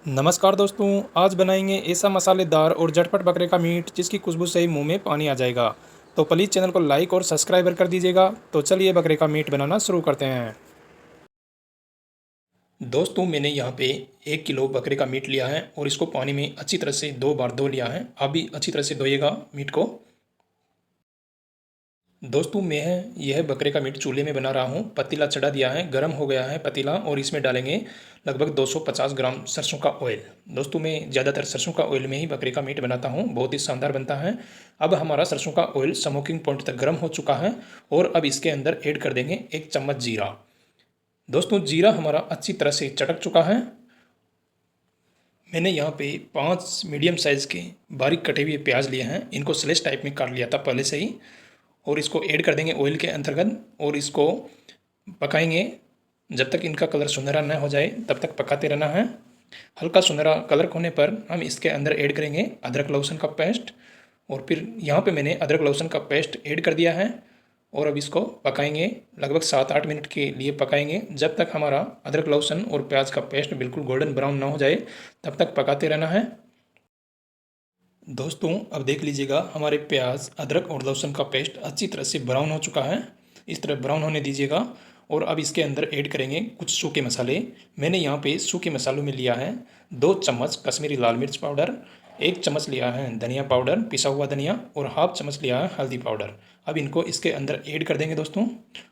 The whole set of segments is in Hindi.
नमस्कार दोस्तों, आज बनाएंगे ऐसा मसालेदार और झटपट बकरे का मीट जिसकी खुशबू से ही मुंह में पानी आ जाएगा। तो प्लीज़ चैनल को लाइक और सब्सक्राइब कर दीजिएगा। तो चलिए बकरे का मीट बनाना शुरू करते हैं। दोस्तों, मैंने यहाँ पे 1 किलो बकरे का मीट लिया है और इसको पानी में अच्छी तरह से 2 बार धो लिया है। आप भी अच्छी तरह से धोइएगा मीट को। दोस्तों, मैं यह बकरे का मीट चूल्हे में बना रहा हूँ। पतीला चढ़ा दिया है, गर्म हो गया है पतीला और इसमें डालेंगे लगभग 250 ग्राम सरसों का ऑयल। दोस्तों, मैं ज़्यादातर सरसों का ऑयल में ही बकरे का मीट बनाता हूँ, बहुत ही शानदार बनता है। अब हमारा सरसों का ऑयल स्मोकिंग पॉइंट तक गर्म हो चुका है और अब इसके अंदर ऐड कर देंगे 1 चम्मच जीरा। दोस्तों, जीरा हमारा अच्छी तरह से चटक चुका है। मैंने यहाँ पे 5 मीडियम साइज़ के बारीक कटे हुए प्याज लिए हैं, इनको स्लेस टाइप में काट लिया था पहले से ही और इसको ऐड कर देंगे ऑयल के अंतर्गत और इसको पकाएंगे जब तक इनका कलर सुनहरा न हो जाए, तब तक पकाते रहना है। हल्का सुनहरा कलर होने पर हम इसके अंदर ऐड करेंगे अदरक लहसुन का पेस्ट और फिर यहाँ पे मैंने अदरक लहसुन का पेस्ट ऐड कर दिया है और अब इसको पकाएंगे लगभग 7-8 मिनट के लिए पकाएंगे जब तक हमारा अदरक लहसुन और प्याज का पेस्ट बिल्कुल गोल्डन ब्राउन ना हो जाए, तब तक पकाते रहना है। दोस्तों, अब देख लीजिएगा हमारे प्याज अदरक और लहसुन का पेस्ट अच्छी तरह से ब्राउन हो चुका है। इस तरह ब्राउन होने दीजिएगा और अब इसके अंदर ऐड करेंगे कुछ सूखे मसाले। मैंने यहाँ पे सूखे मसालों में लिया है 2 चम्मच कश्मीरी लाल मिर्च पाउडर, 1 चम्मच लिया है धनिया पाउडर पिसा हुआ धनिया और हाफ चम्मच लिया है हल्दी पाउडर। अब इनको इसके अंदर ऐड कर देंगे दोस्तों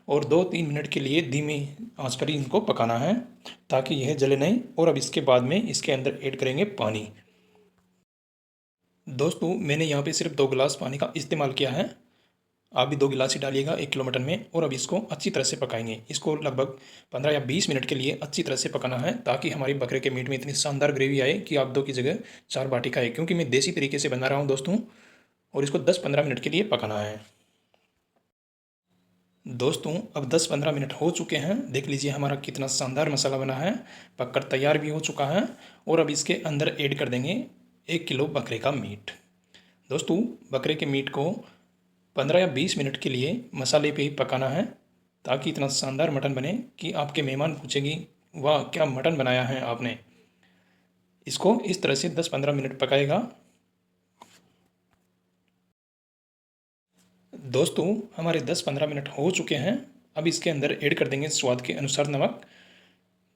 और 2-3 मिनट के लिए धीमी आंच पर ही इनको पकाना है ताकि यह जले नहीं। और अब इसके बाद में इसके अंदर ऐड करेंगे पानी। दोस्तों, मैंने यहाँ पे सिर्फ 2 गिलास पानी का इस्तेमाल किया है। आप भी 2 गिलास ही डालिएगा 1 किलो मटन में। और अब इसको अच्छी तरह से पकाएंगे। इसको लगभग 15 या 20 मिनट के लिए अच्छी तरह से पकाना है ताकि हमारी बकरे के मीट में इतनी शानदार ग्रेवी आए कि आप 2 की जगह 4 बाटी खाए, क्योंकि मैं देसी तरीके से बना रहा हूँ दोस्तों। और इसको 10-15 मिनट के लिए पकाना है। दोस्तों, अब 10-15 मिनट हो चुके हैं। देख लीजिए हमारा कितना शानदार मसाला बना है, पककर तैयार भी हो चुका है। और अब इसके अंदर ऐड कर देंगे 1 किलो बकरे का मीट। दोस्तों, बकरे के मीट को 15 या 20 मिनट के लिए मसाले पे ही पकाना है ताकि इतना शानदार मटन बने कि आपके मेहमान पूछेंगी, वाह क्या मटन बनाया है आपने। इसको इस तरह से 10-15 मिनट पकाएगा। दोस्तों, हमारे 10-15 मिनट हो चुके हैं। अब इसके अंदर ऐड कर देंगे स्वाद के अनुसार नमक।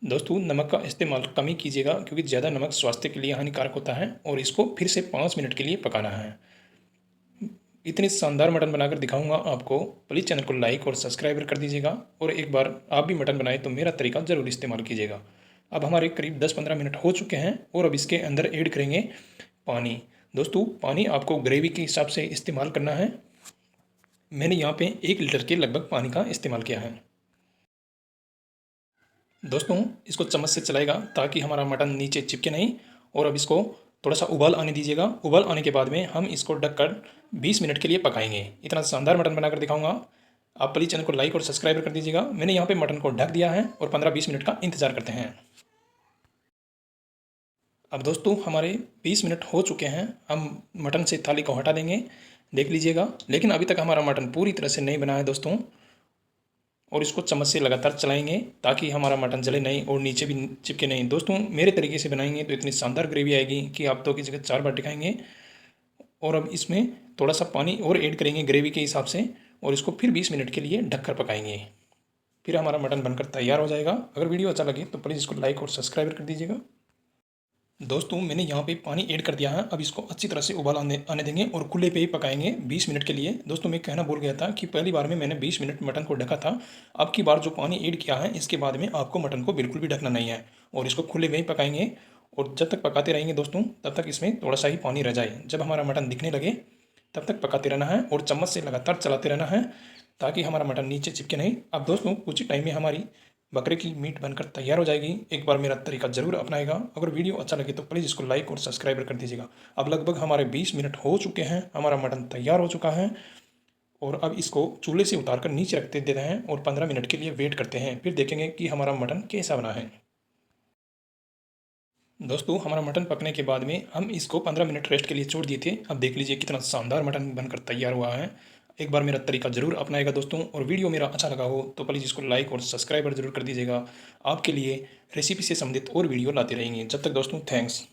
दोस्तों, नमक का इस्तेमाल कम ही कीजिएगा क्योंकि ज़्यादा नमक स्वास्थ्य के लिए हानिकारक होता है। और इसको फिर से 5 मिनट के लिए पकाना है। इतनी शानदार मटन बनाकर दिखाऊंगा आपको। प्लीज़ चैनल को लाइक और सब्सक्राइब कर दीजिएगा और एक बार आप भी मटन बनाए तो मेरा तरीका ज़रूर इस्तेमाल कीजिएगा। अब हमारे करीब 10-15 मिनट हो चुके हैं और अब इसके अंदर ऐड करेंगे पानी। दोस्तों, पानी आपको ग्रेवी के हिसाब से इस्तेमाल करना है। मैंने यहाँ पे 1 लीटर के लगभग पानी का इस्तेमाल किया है। दोस्तों, इसको चम्मच से चलाएगा ताकि हमारा मटन नीचे चिपके नहीं। और अब इसको थोड़ा सा उबाल आने दीजिएगा। उबाल आने के बाद में हम इसको ढककर 20 मिनट के लिए पकाएंगे। इतना शानदार मटन बनाकर दिखाऊंगा। आप प्लीज़ चैनल को लाइक और सब्सक्राइब कर दीजिएगा। मैंने यहाँ पे मटन को ढक दिया है और 15-20 मिनट का इंतज़ार करते हैं। अब दोस्तों, हमारे 20 मिनट हो चुके हैं। हम मटन से थाली को हटा देंगे, देख लीजिएगा। लेकिन अभी तक हमारा मटन पूरी तरह से नहीं बना है दोस्तों। और इसको चम्मच से लगातार चलाएंगे ताकि हमारा मटन जले नहीं और नीचे भी चिपके नहीं। दोस्तों, मेरे तरीके से बनाएंगे तो इतनी शानदार ग्रेवी आएगी कि आप 2 की जगह 4 बार खाएंगे। और अब इसमें थोड़ा सा पानी और ऐड करेंगे ग्रेवी के हिसाब से और इसको फिर 20 मिनट के लिए ढककर पकाएंगे। फिर हमारा मटन बनकर तैयार हो जाएगा। अगर वीडियो अच्छा लगे तो प्लीज़ इसको लाइक और सब्सक्राइब कर दीजिएगा। दोस्तों, मैंने यहाँ पे पानी ऐड कर दिया है। अब इसको अच्छी तरह से उबाल आने देंगे और खुले पे ही पकाएंगे 20 मिनट के लिए। दोस्तों, मैं कहना भूल गया था कि पहली बार में मैंने 20 मिनट मटन को ढका था। अब की बार जो पानी ऐड किया है इसके बाद में आपको मटन को बिल्कुल भी ढकना नहीं है और इसको खुले में ही पकाएंगे। और जब तक पकाते रहेंगे दोस्तों, तब तक इसमें थोड़ा सा ही पानी रह जाए। जब हमारा मटन दिखने लगे तब तक पकाते रहना है और चम्मच से लगातार चलाते रहना है ताकि हमारा मटन नीचे चिपके नहीं। अब दोस्तों, कुछ ही टाइम में हमारी बकरे की मीट बनकर तैयार हो जाएगी। एक बार मेरा तरीका ज़रूर अपनाएगा। अगर वीडियो अच्छा लगे तो प्लीज़ इसको लाइक और सब्सक्राइब कर दीजिएगा। अब लगभग हमारे 20 मिनट हो चुके हैं। हमारा मटन तैयार हो चुका है और अब इसको चूल्हे से उतार कर नीचे रखते देते हैं और 15 मिनट के लिए वेट करते हैं। फिर देखेंगे कि हमारा मटन कैसा बना है। दोस्तों, हमारा मटन पकने के बाद में हम इसको 15 मिनट रेस्ट के लिए छोड़ दिए थे। अब देख लीजिए कितना शानदार मटन बनकर तैयार हुआ है। एक बार मेरा तरीका ज़रूर अपनाएगा दोस्तों। और वीडियो मेरा अच्छा लगा हो तो प्लीज़ इसको लाइक और सब्सक्राइब ज़रूर कर दीजिएगा। आपके लिए रेसिपी से संबंधित और वीडियो लाते रहेंगे। जब तक दोस्तों, थैंक्स।